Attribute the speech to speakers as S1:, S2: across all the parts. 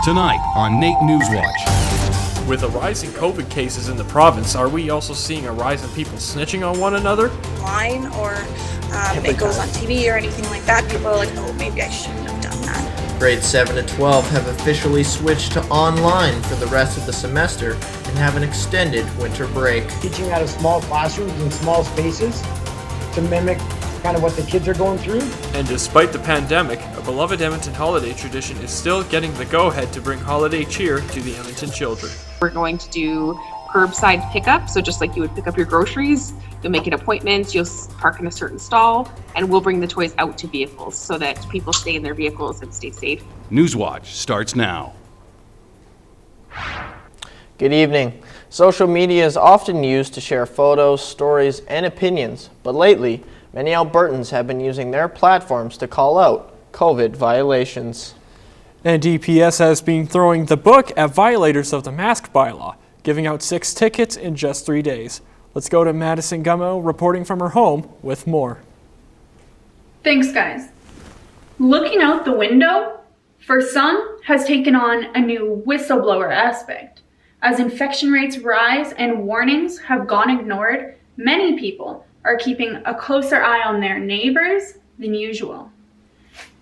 S1: Tonight on NAIT NewsWatch.
S2: With the rising COVID cases in the province, are we also seeing a rise in people snitching on one another?
S3: Online or it goes on TV or anything like that, people are like, oh, maybe I shouldn't have done that.
S4: Grades 7 to 12 have officially switched to online for the rest of the semester and have an extended winter break.
S5: Teaching out of small classrooms in small spaces to mimic kind of what the kids are going through.
S2: And despite the pandemic, a beloved Edmonton holiday tradition is still getting the go-ahead to bring holiday cheer to the Edmonton children.
S6: We're going to do curbside pickup, so just like you would pick up your groceries, you'll make an appointment, you'll park in a certain stall, and we'll bring the toys out to vehicles so that people stay in their vehicles and stay safe.
S1: NewsWatch starts now.
S4: Good evening. Social media is often used to share photos, stories, and opinions, but lately, many Albertans have been using their platforms to call out COVID violations.
S2: And DPS has been throwing the book at violators of the mask bylaw, giving out 6 tickets in just 3 days. Let's go to Madison Gummo reporting from her home with more.
S7: Thanks, guys. Looking out the window, for some, has taken on a new whistleblower aspect. As infection rates rise and warnings have gone ignored, many people are keeping a closer eye on their neighbors than usual.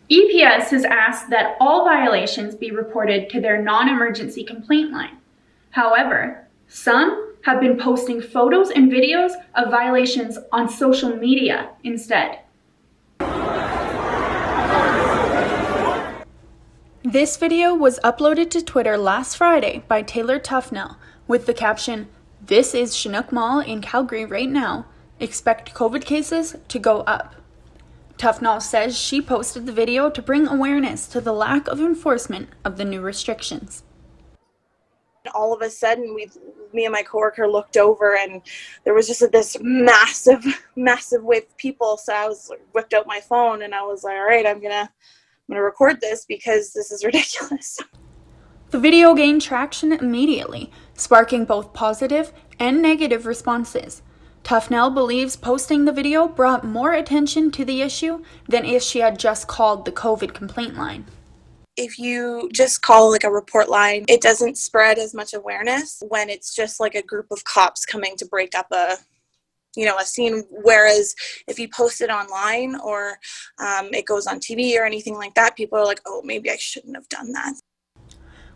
S7: EPS has asked that all violations be reported to their non-emergency complaint line. However, some have been posting photos and videos of violations on social media instead. This video was uploaded to Twitter last Friday by Taylor Tufnell with the caption, "This is Chinook Mall in Calgary right now. Expect COVID cases to go up." Tufnell says she posted the video to bring awareness to the lack of enforcement of the new restrictions.
S3: All of a sudden, me and my coworker looked over, and there was just this massive wave of people. So I whipped out my phone, and I was like, "All right, I'm gonna record this because this is ridiculous."
S7: The video gained traction immediately, sparking both positive and negative responses. Tufnell believes posting the video brought more attention to the issue than if she had just called the COVID complaint line.
S3: If you just call like a report line, it doesn't spread as much awareness when it's just like a group of cops coming to break up a scene. Whereas if you post it online or it goes on TV or anything like that, people are like, oh, maybe I shouldn't have done that.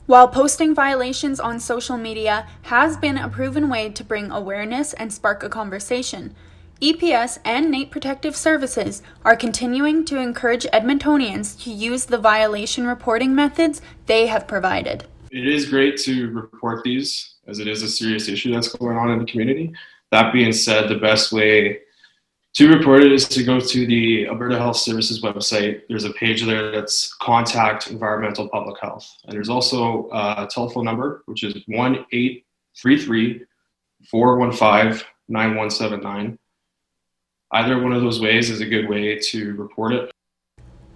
S7: While posting violations on social media has been a proven way to bring awareness and spark a conversation, EPS and NAIT Protective Services are continuing to encourage Edmontonians to use the violation reporting methods they have provided.
S8: It is great to report these, as it is a serious issue that's going on in the community. That being said, the best way to report it is to go to the Alberta Health Services website. There's a page there that's Contact Environmental Public Health. And there's also a telephone number, which is 1-833-415-9179. Either one of those ways is a good way to report it.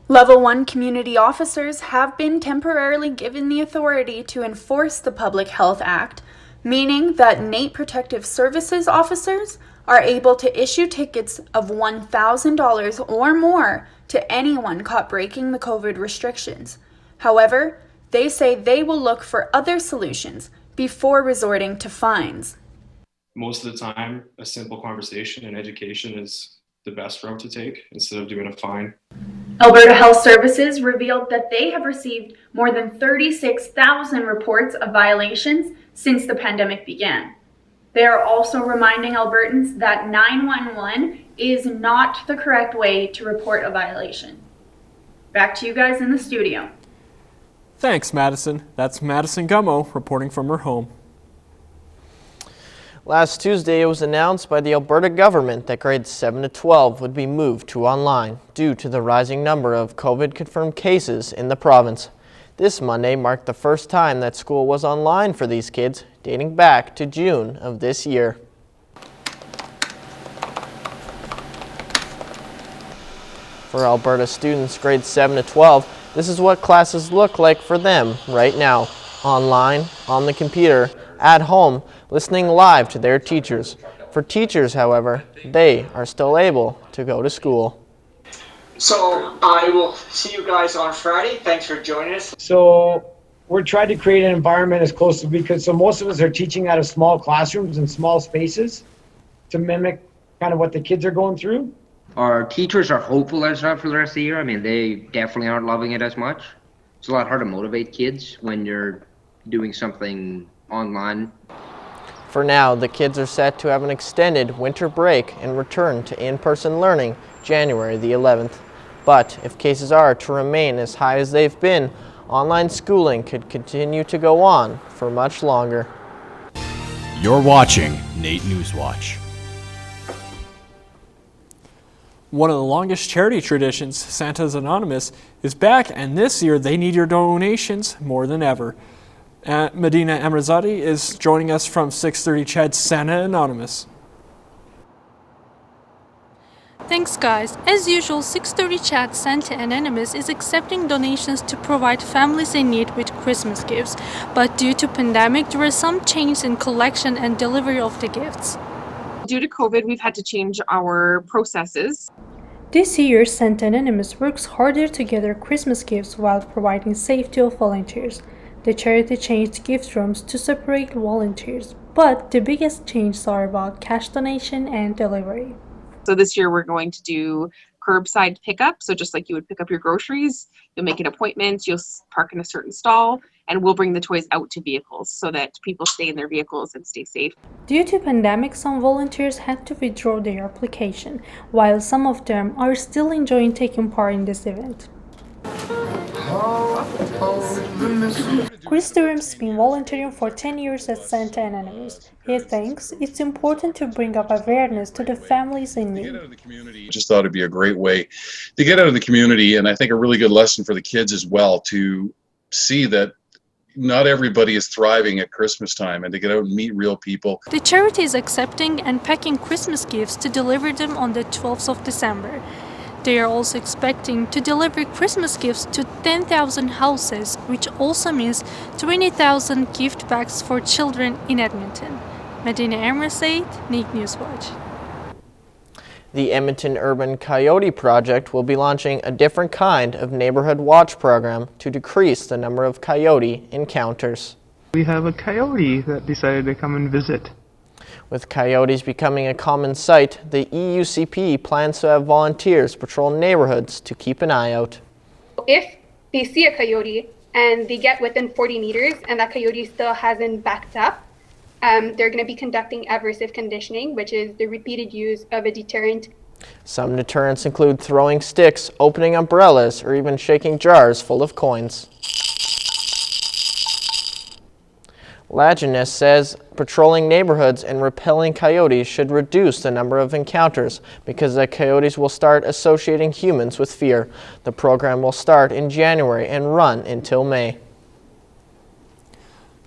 S7: Level 1 community officers have been temporarily given the authority to enforce the Public Health Act, meaning that NAIT Protective Services officers are able to issue tickets of $1,000 or more to anyone caught breaking the COVID restrictions. However, they say they will look for other solutions before resorting to fines.
S8: Most of the time, a simple conversation and education is the best route to take instead of doing a fine.
S7: Alberta Health Services revealed that they have received more than 36,000 reports of violations since the pandemic began. They are also reminding Albertans that 911 is not the correct way to report a violation. Back to you guys in the studio.
S2: Thanks, Madison. That's Madison Gummo reporting from her home.
S4: Last Tuesday, it was announced by the Alberta government that grades 7 to 12 would be moved to online due to the rising number of COVID-confirmed cases in the province. This Monday marked the first time that school was online for these kids, dating back to June of this year. For Alberta students grades 7 to 12, this is what classes look like for them right now. Online, on the computer, at home, listening live to their teachers. For teachers, however, they are still able to go to school.
S9: So I will see you guys on Friday. Thanks for joining us.
S5: So we're trying to create an environment as close to, because so most of us are teaching out of small classrooms and small spaces to mimic kind of what the kids are going through.
S9: Our teachers are hopeful and stuff for the rest of the year. I mean, they definitely aren't loving it as much. It's a lot hard to motivate kids when you're doing something online.
S4: For now, the kids are set to have an extended winter break and return to in-person learning January the 11th. But if cases are to remain as high as they've been, online schooling could continue to go on for much longer.
S1: You're watching NAIT NewsWatch.
S2: One of the longest charity traditions, Santa's Anonymous, is back, and this year they need your donations more than ever. Medina Emrazadi is joining us from 630 CHED's Santa Anonymous.
S10: Thanks guys. As usual, 630 Chat Santa Anonymous is accepting donations to provide families in need with Christmas gifts, but due to pandemic there are some changes in collection and delivery of the gifts.
S6: Due to COVID, we've had to change our processes.
S7: This year, Santa Anonymous works harder to gather Christmas gifts while providing safety of volunteers. The charity changed gift rooms to separate volunteers, but the biggest changes are about cash donation and delivery.
S6: So this year we're going to do curbside pickup. So just like you would pick up your groceries, you'll make an appointment, you'll park in a certain stall, and we'll bring the toys out to vehicles so that people stay in their vehicles and stay safe.
S7: Due to pandemic, some volunteers had to withdraw their application, while some of them are still enjoying taking part in this event. Chris Durham's been volunteering for 10 years at Santa Anonymous. He thinks it's important to bring up awareness to the families in need.
S11: Just thought it'd be a great way to get out of the community, and I think a really good lesson for the kids as well, to see that not everybody is thriving at Christmas time, and to get out and meet real people.
S10: The charity is accepting and packing Christmas gifts to deliver them on the 12th of December. They are also expecting to deliver Christmas gifts to 10,000 houses, which also means 20,000 gift bags for children in Edmonton. Medina Emrazadi, NAIT NewsWatch.
S4: The Edmonton Urban Coyote Project will be launching a different kind of neighborhood watch program to decrease the number of coyote encounters.
S12: We have a coyote that decided to come and visit.
S4: With coyotes becoming a common sight, the EUCP plans to have volunteers patrol neighborhoods to keep an eye out.
S13: If they see a coyote and they get within 40 meters and that coyote still hasn't backed up, they're going to be conducting aversive conditioning, which is the repeated use of a deterrent.
S4: Some deterrents include throwing sticks, opening umbrellas, or even shaking jars full of coins. Lajeunesse says patrolling neighborhoods and repelling coyotes should reduce the number of encounters because the coyotes will start associating humans with fear. The program will start in January and run until May.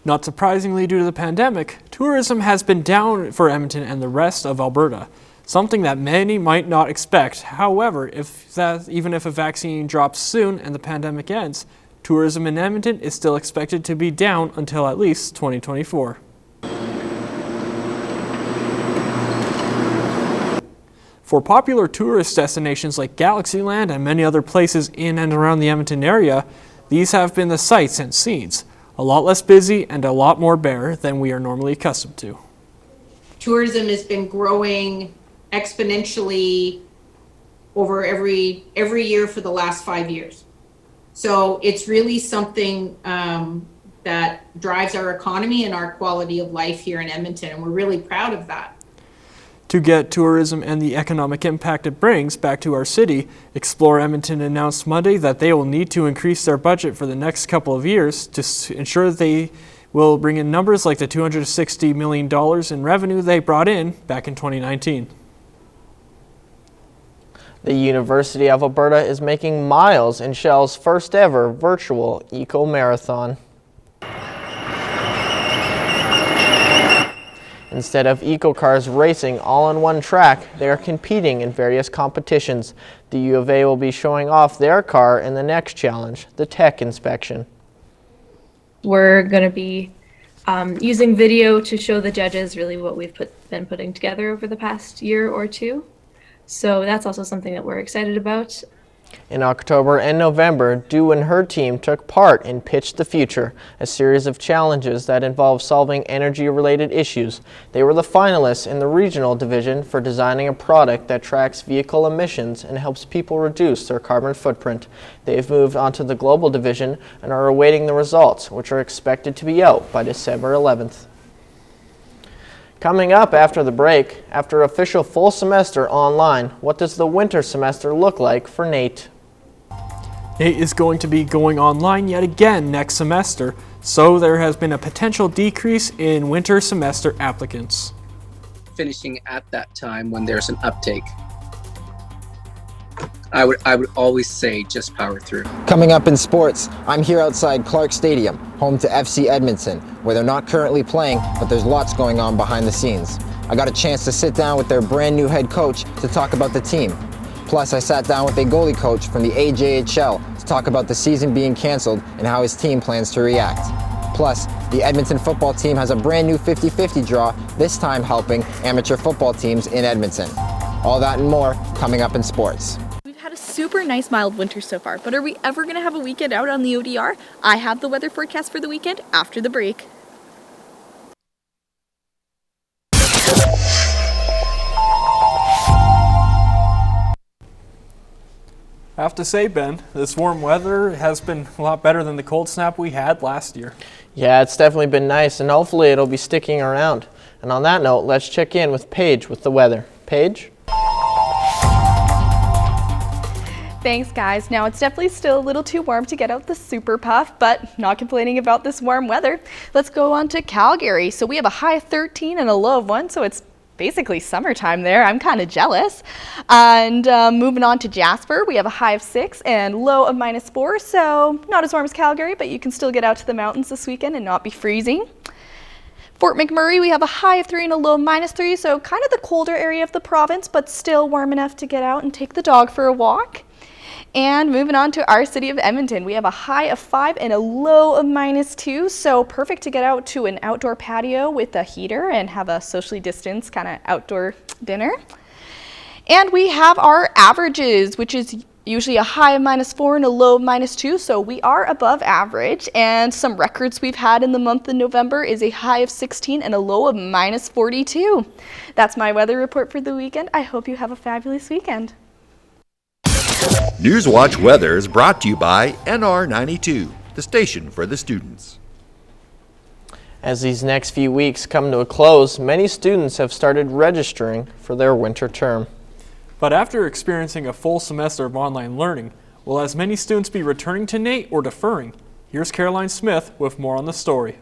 S2: Not surprisingly, due to the pandemic, tourism has been down for Edmonton and the rest of Alberta, something that many might not expect. However, even if a vaccine drops soon and the pandemic ends, tourism in Edmonton is still expected to be down until at least 2024. For popular tourist destinations like Galaxyland and many other places in and around the Edmonton area, these have been the sights and scenes. A lot less busy and a lot more bare than we are normally accustomed to.
S14: Tourism has been growing exponentially over every year for the last 5 years. So it's really something that drives our economy and our quality of life here in Edmonton, and we're really proud of that.
S2: To get tourism and the economic impact it brings back to our city, Explore Edmonton announced Monday that they will need to increase their budget for the next couple of years to ensure they will bring in numbers like the $260 million in revenue they brought in back in 2019.
S4: The University of Alberta is making miles in Shell's first ever virtual eco-marathon. Instead of eco-cars racing all on one track, they are competing in various competitions. The U of A will be showing off their car in the next challenge, the tech inspection.
S15: We're going to be using video to show the judges really what we've been putting together over the past year or two. So that's also something that we're excited about.
S4: In October and November, Dew and her team took part in Pitch the Future, a series of challenges that involve solving energy-related issues. They were the finalists in the regional division for designing a product that tracks vehicle emissions and helps people reduce their carbon footprint. They've moved on to the global division and are awaiting the results, which are expected to be out by December 11th. Coming up after the break, after official full semester online, what does the winter semester look like for NAIT?
S2: NAIT is going to be going online yet again next semester, so there has been a potential decrease in winter semester applicants.
S16: Finishing at that time when there's an uptake. I would always say just power through.
S17: Coming up in sports, I'm here outside Clark Stadium, home to FC Edmonton, where they're not currently playing, but there's lots going on behind the scenes. I got a chance to sit down with their brand new head coach to talk about the team. Plus, I sat down with a goalie coach from the AJHL to talk about the season being canceled and how his team plans to react. Plus, the Edmonton football team has a brand new 50-50 draw, this time helping amateur football teams in Edmonton. All that and more coming up in sports.
S18: Had a super nice mild winter so far, but are we ever going to have a weekend out on the ODR? I have the weather forecast for the weekend after the break.
S2: I have to say, Ben, this warm weather has been a lot better than the cold snap we had last year.
S4: Yeah, it's definitely been nice, and hopefully it'll be sticking around. And on that note, let's check in with Paige with the weather. Paige?
S18: Thanks, guys. Now, it's definitely still a little too warm to get out the super puff, but not complaining about this warm weather. Let's go on to Calgary. So we have a high of 13 and a low of 1, so it's basically summertime there. I'm kind of jealous. And moving on to Jasper, we have a high of 6 and low of -4, so not as warm as Calgary, but you can still get out to the mountains this weekend and not be freezing. Fort McMurray, we have a high of 3 and a low of -3, so kind of the colder area of the province, but still warm enough to get out and take the dog for a walk. And moving on to our city of Edmonton, we have a high of 5 and a low of -2, so perfect to get out to an outdoor patio with a heater and have a socially distanced kind of outdoor dinner. And we have our averages, which is usually a high of -4 and a low of -2, so we are above average. And some records we've had in the month of November is a high of 16 and a low of -42. That's my weather report for the weekend. I hope you have a fabulous weekend.
S19: NewsWatch Weather is brought to you by NR92, the station for the students.
S4: As these next few weeks come to a close, many students have started registering for their winter term.
S2: But after experiencing a full semester of online learning, will as many students be returning to NAIT or deferring? Here's Caroline Smith with more on the story.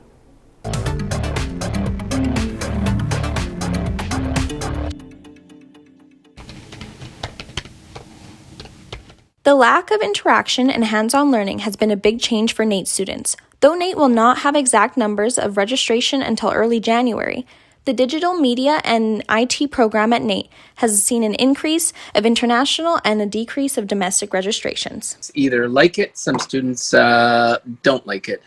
S20: The lack of interaction and hands-on learning has been a big change for NAIT students. Though NAIT will not have exact numbers of registration until early January, the digital media and IT program at NAIT has seen an increase of international and a decrease of domestic registrations.
S16: Either like it, some students don't like it.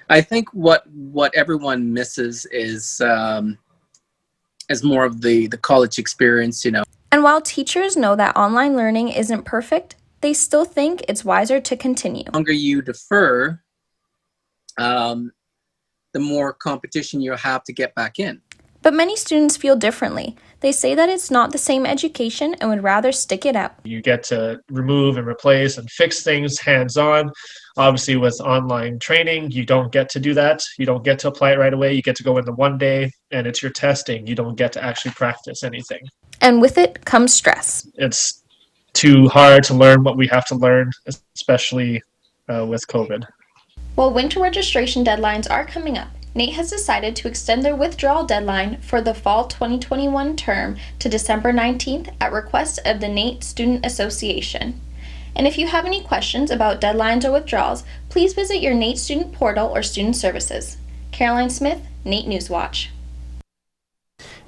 S16: I think what everyone misses is more of the college experience, you know.
S20: And while teachers know that online learning isn't perfect, they still think it's wiser to continue.
S16: The longer you defer, the more competition you have to get back in.
S20: But many students feel differently. They say that it's not the same education and would rather stick it out.
S21: You get to remove and replace and fix things hands-on. Obviously, with online training, you don't get to do that. You don't get to apply it right away. You get to go in the one day, and it's your testing. You don't get to actually practice anything.
S20: And with it comes stress.
S21: It's too hard to learn what we have to learn, especially with COVID.
S20: While winter registration deadlines are coming up, NAIT has decided to extend their withdrawal deadline for the fall 2021 term to December 19th at request of the NAIT Student Association. And if you have any questions about deadlines or withdrawals, please visit your NAIT student portal or student services. Caroline Smith, NAIT NewsWatch.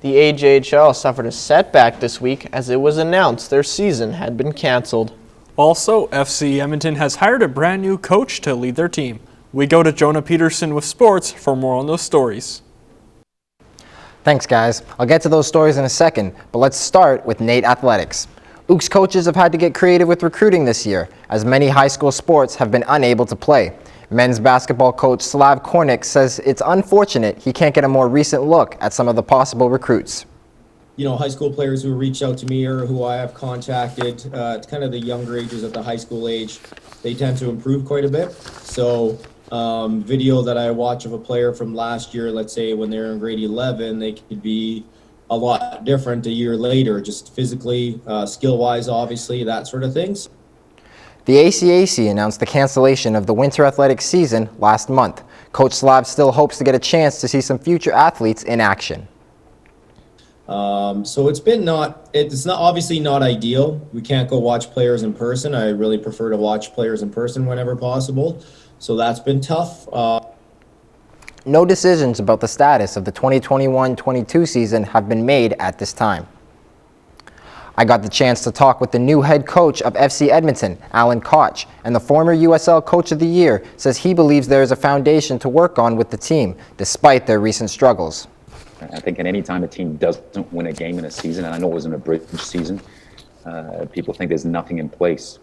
S4: The AJHL suffered a setback this week as it was announced their season had been canceled.
S2: Also, FC Edmonton has hired a brand new coach to lead their team. We go to Jonah Peterson with sports for more on those stories.
S17: Thanks, guys. I'll get to those stories in a second, but let's start with NAIT Athletics. Ooks coaches have had to get creative with recruiting this year, as many high school sports have been unable to play. Men's basketball coach Slav Kornic says it's unfortunate he can't get a more recent look at some of the possible recruits.
S3: You know, high school players who reach out to me or who I have contacted, it's kind of the younger ages at the high school age, they tend to improve quite a bit. So video that I watch of a player from last year, let's say when they're in grade 11, they could be a lot different a year later, just physically, skill-wise, obviously, that sort of things.
S17: The ACAC announced the cancellation of the winter athletics season last month. Coach Slav still hopes to get a chance to see some future athletes in action.
S3: So it's not obviously not ideal. We can't go watch players in person. I really prefer to watch players in person whenever possible. So that's been tough.
S17: No decisions about the status of the 2021-22 season have been made at this time. I got the chance to talk with the new head coach of FC Edmonton, Alan Koch, and the former USL Coach of the Year says he believes there is a foundation to work on with the team, despite their recent struggles.
S22: I think at any time a team doesn't win a game in a season, and I know it wasn't a bridge season, people think there's nothing in place.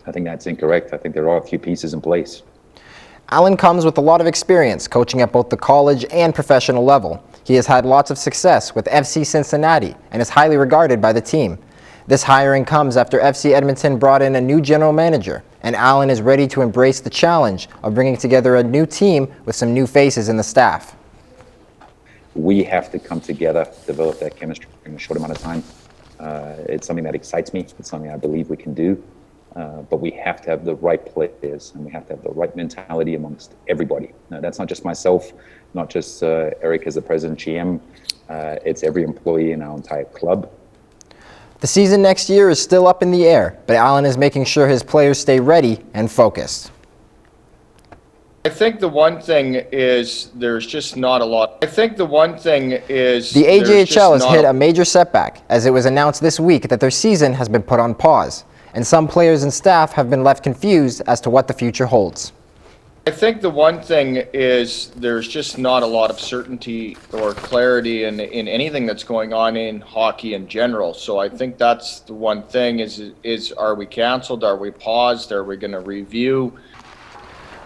S22: I think that's incorrect. I think there are a few pieces in place.
S17: Alan comes with a lot of experience coaching at both the college and professional level. He has had lots of success with FC Cincinnati and is highly regarded by the team. This hiring comes after FC Edmonton brought in a new general manager, and Alan is ready to embrace the challenge of bringing together a new team with some new faces in the staff.
S22: We have to come together, develop that chemistry in a short amount of time. It's something that excites me. It's something I believe we can do. But we have to have the right players, and we have to have the right mentality amongst everybody. Now, that's not just myself, not just Eric as the president GM. It's every employee in our entire club.
S17: The season next year is still up in the air, but Alan is making sure his players stay ready and focused.
S23: I think the one thing is there's just not a lot.
S17: The AJHL has hit a major setback, as it was announced this week that their season has been put on pause, and some players and staff have been left confused as to what the future holds.
S23: I think the one thing is there's just not a lot of certainty or clarity in anything that's going on in hockey in general. So I think that's the one thing is are we canceled? Are we paused? Are we going to review?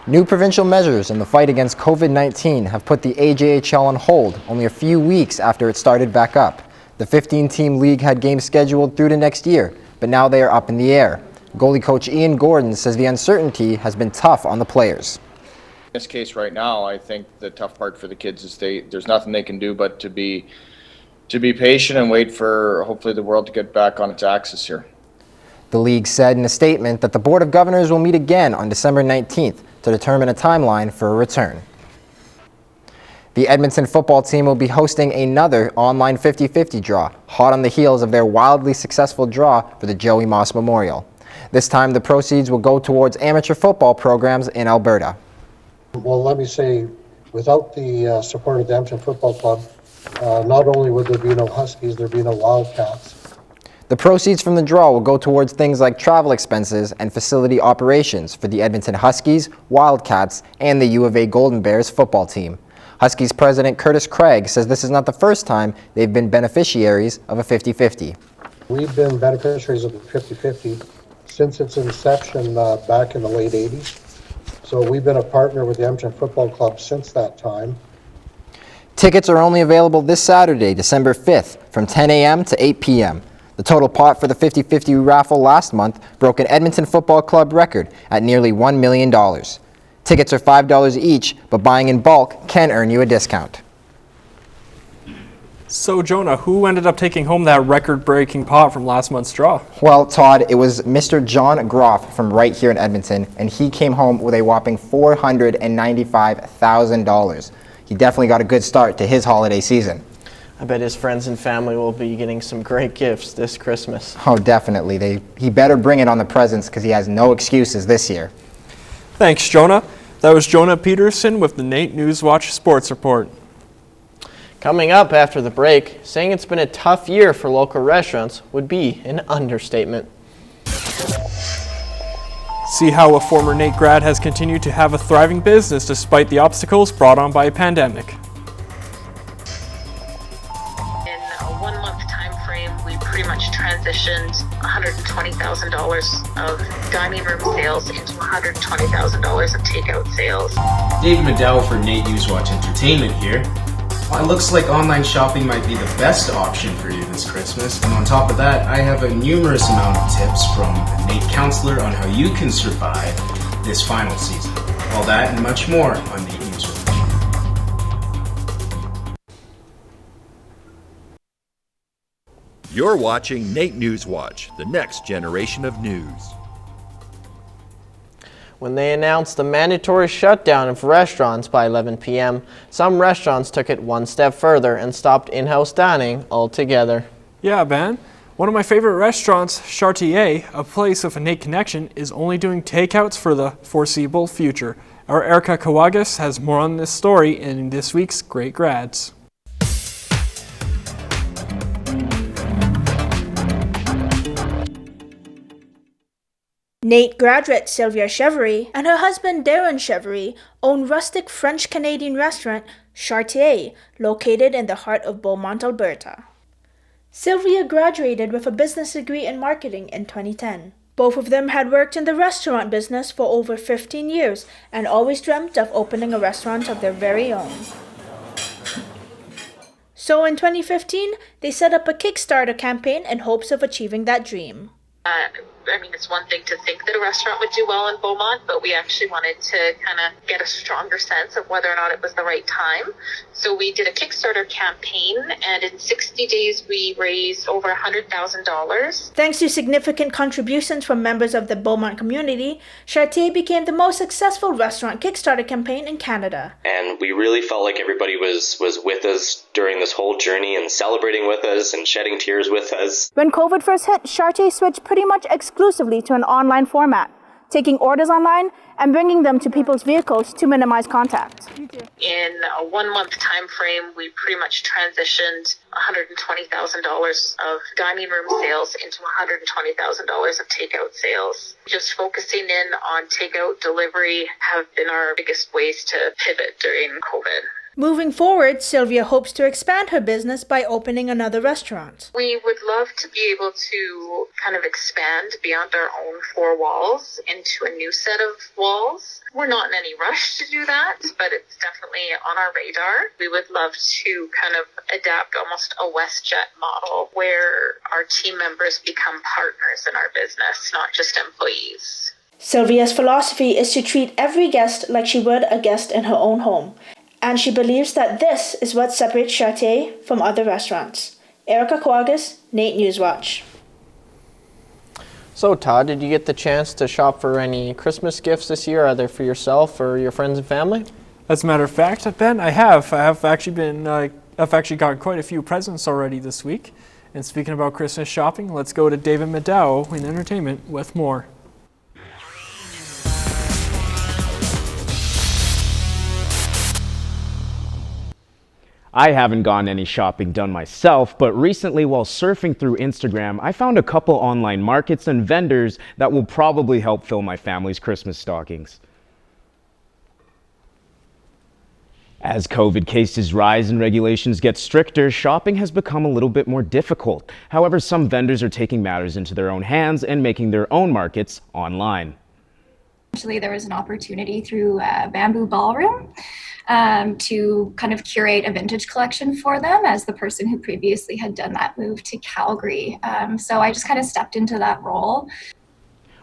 S17: New provincial measures in the fight against COVID-19 have put the AJHL on hold only a few weeks after it started back up. The 15-team league had games scheduled through to next year, but now they are up in the air. Goalie coach Ian Gordon says the uncertainty has been tough on the players.
S23: In this case right now, I think the tough part for the kids is there's nothing they can do but to be patient and wait for hopefully the world to get back on its axis here.
S17: The league said in a statement that the Board of Governors will meet again on December 19th to determine a timeline for a return. The Edmonton football team will be hosting another online 50-50 draw, hot on the heels of their wildly successful draw for the Joey Moss Memorial. This time the proceeds will go towards amateur football programs in Alberta.
S24: Well, let me say, without the support of the Edmonton Football Club, not only would there be no Huskies, there'd be no Wildcats.
S17: The proceeds from the draw will go towards things like travel expenses and facility operations for the Edmonton Huskies, Wildcats, and the U of A Golden Bears football team. Huskies president Curtis Craig says this is not the first time they've been beneficiaries of a 50-50.
S24: We've been beneficiaries of the 50-50 since its inception back in the late 80s. So we've been a partner with the Edmonton Football Club since that time.
S17: Tickets are only available this Saturday, December 5th, from 10 a.m. to 8 p.m. The total pot for the 50-50 raffle last month broke an Edmonton Football Club record at nearly $1 million. Tickets are $5 each, but buying in bulk can earn you a discount.
S2: So, Jonah, who ended up taking home that record-breaking pot from last month's draw?
S17: Well, Todd, it was Mr. John Groff from right here in Edmonton, and he came home with a whopping $495,000. He definitely got a good start to his holiday season.
S4: I bet his friends and family will be getting some great gifts this Christmas.
S17: Oh, definitely. He better bring it on the presents because he has no excuses this year.
S2: Thanks, Jonah. That was Jonah Peterson with the NAIT NewsWatch Sports Report.
S4: Coming up after the break, saying it's been a tough year for local restaurants would be an understatement.
S2: See how a former NAIT grad has continued to have a thriving business despite the obstacles brought on by a pandemic.
S25: In a 1 month time frame, we pretty much transitioned
S1: $120,000 of dining room sales into $120,000 of takeout sales.
S5: David McDowell for NAIT NewsWatch Entertainment here. Well, it looks like online shopping might be the best option for you this Christmas, and on top of that, I have a numerous amount of tips from a NAIT counselor on how you can survive this final season. All that and much more on NAIT NewsWatch.
S19: You're watching NAIT NewsWatch, the next generation of news.
S4: When they announced the mandatory shutdown of restaurants by 11 p.m., some restaurants took it one step further and stopped in-house dining altogether.
S2: Yeah, Ben. One of my favorite restaurants, Chartier, a place with a NAIT connection, is only doing takeouts for the foreseeable future. Our Erica Kawagas has more on this story in this week's Great Grads.
S8: NAIT graduate Sylvia Chevry and her husband Darren Chevry own rustic French-Canadian restaurant Chartier, located in the heart of Beaumont, Alberta. Sylvia graduated with a business degree in marketing in 2010. Both of them had worked in the restaurant business for over 15 years and always dreamt of opening a restaurant of their very own. So in 2015, they set up a Kickstarter campaign in hopes of achieving that dream.
S1: It's one thing to think that a restaurant would do well in Beaumont, but we actually wanted to kind of get a stronger sense of whether or not it was the right time. So we did a Kickstarter campaign, and in 60 days we raised over $100,000.
S8: Thanks to significant contributions from members of the Beaumont community, Chartier became the most successful restaurant Kickstarter campaign in Canada.
S9: And we really felt like everybody was with us during this whole journey and celebrating with us and shedding tears with us.
S8: When COVID first hit, Chartier switched pretty much exclusively to an online format, taking orders online and bringing them to people's vehicles to minimize contact.
S1: In a 1 month time frame, we pretty much transitioned $120,000 of dining room sales into $120,000 of takeout sales. Just focusing in on takeout delivery have been our biggest ways to pivot during COVID.
S8: Moving forward, Sylvia hopes to expand her business by opening another restaurant.
S1: We would love to be able to kind of expand beyond our own four walls into a new set of walls. We're not in any rush to do that, but it's definitely on our radar. We would love to kind of adapt almost a WestJet model where our team members become partners in our business, not just employees.
S8: Sylvia's philosophy is to treat every guest like she would a guest in her own home. And she believes that this is what separates Chartier from other restaurants. Erica Kawagas, NAIT NewsWatch.
S4: So Todd, did you get the chance to shop for any Christmas gifts this year, either for yourself or your friends and family?
S2: As a matter of fact, Ben, I have. I've actually gotten quite a few presents already this week. And speaking about Christmas shopping, let's go to David McDowell in entertainment with more.
S25: I haven't gotten any shopping done myself, but recently while surfing through Instagram, I found a couple online markets and vendors that will probably help fill my family's Christmas stockings. As COVID cases rise and regulations get stricter, shopping has become a little bit more difficult. However, some vendors are taking matters into their own hands and making their own markets online.
S26: Actually, there was an opportunity through Bamboo Ballroom to kind of curate a vintage collection for them as the person who previously had done that move to Calgary. So I just kind of stepped into that role.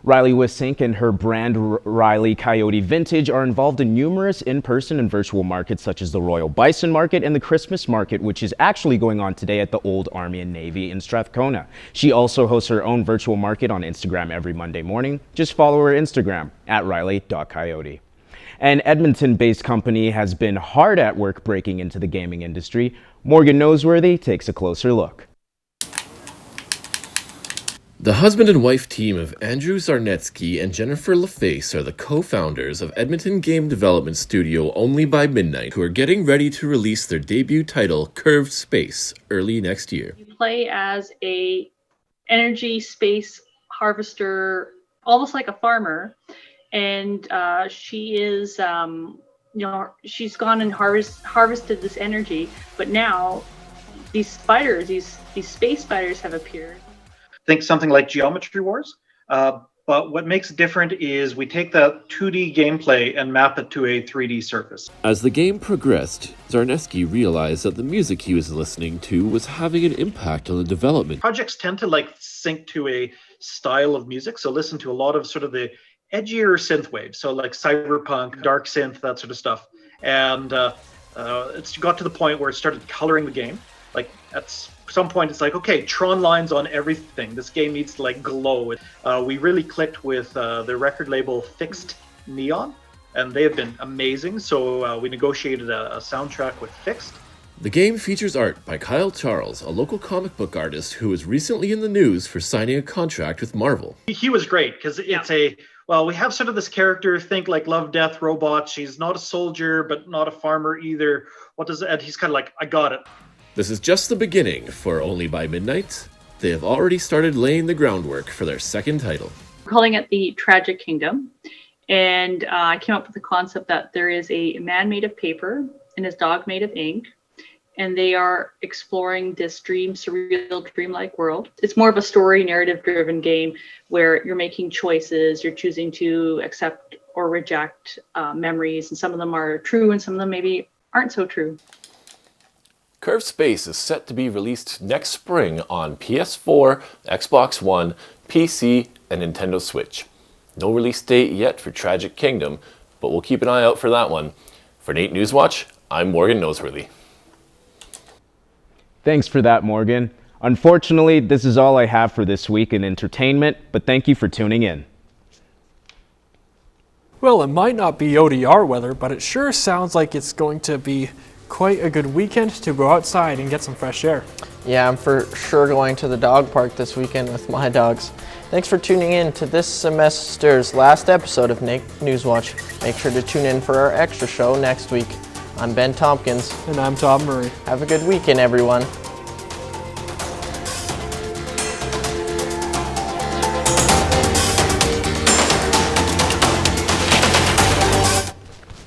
S25: Riley Wissink and her brand Riley Coyote Vintage are involved in numerous in-person and virtual markets such as the Royal Bison Market and the Christmas Market, which is actually going on today at the Old Army and Navy in Strathcona. She also hosts her own virtual market on Instagram every Monday morning. Just follow her Instagram at riley.coyote. An Edmonton-based company has been hard at work breaking into the gaming industry. Morgan Noseworthy takes a closer look.
S27: The husband and wife team of Andrew Zarnetsky and Jennifer LaFace are the co-founders of Edmonton game development studio Only by Midnight, who are getting ready to release their debut title, Curved Space, early next year.
S28: You play as a energy space harvester, almost like a farmer, and she is, she's gone and harvested this energy, but now these spiders, these space spiders have appeared.
S6: think something like Geometry Wars. But what makes it different is we take that 2D gameplay and map it to a 3D surface.
S27: As the game progressed, Czarnecki realized that the music he was listening to was having an impact on the development.
S6: Projects tend to like sync to a style of music, so listen to a lot of sort of the edgier synth waves, so like cyberpunk, dark synth, that sort of stuff. And it's got to the point where it started coloring the game. Like at some point, it's like, okay, Tron lines on everything. This game needs to like glow. We really clicked with the record label Fixed Neon, and they have been amazing. So we negotiated a soundtrack with Fixed.
S27: The game features art by Kyle Charles, a local comic book artist who was recently in the news for signing a contract with Marvel.
S6: He was great because it's we have sort of this character, think like Love, Death, Robot. She's not a soldier, but not a farmer either. And he's kind of like, I got it.
S27: This is just the beginning for Only by Midnight. They have already started laying the groundwork for their second title.
S28: We're calling it the Tragic Kingdom. And I came up with the concept that there is a man made of paper and his dog made of ink. And they are exploring this surreal, dreamlike world. It's more of a story, narrative-driven game where you're making choices, you're choosing to accept or reject memories, and some of them are true and some of them maybe aren't so true.
S27: Curved Space is set to be released next spring on PS4, Xbox One, PC, and Nintendo Switch. No release date yet for Tragic Kingdom, but we'll keep an eye out for that one. For NAIT NewsWatch, I'm Morgan Noseworthy.
S25: Thanks for that, Morgan. Unfortunately, this is all I have for this week in entertainment, but thank you for tuning in.
S2: Well, it might not be ODR weather, but it sure sounds like it's going to be quite a good weekend to go outside and get some fresh air.
S4: Yeah, I'm for sure going to the dog park this weekend with my dogs. Thanks for tuning in to this semester's last episode of NAIT NewsWatch. Make sure to tune in for our extra show next week. I'm Ben Tompkins.
S2: And I'm Tom Murray.
S4: Have a good weekend, everyone.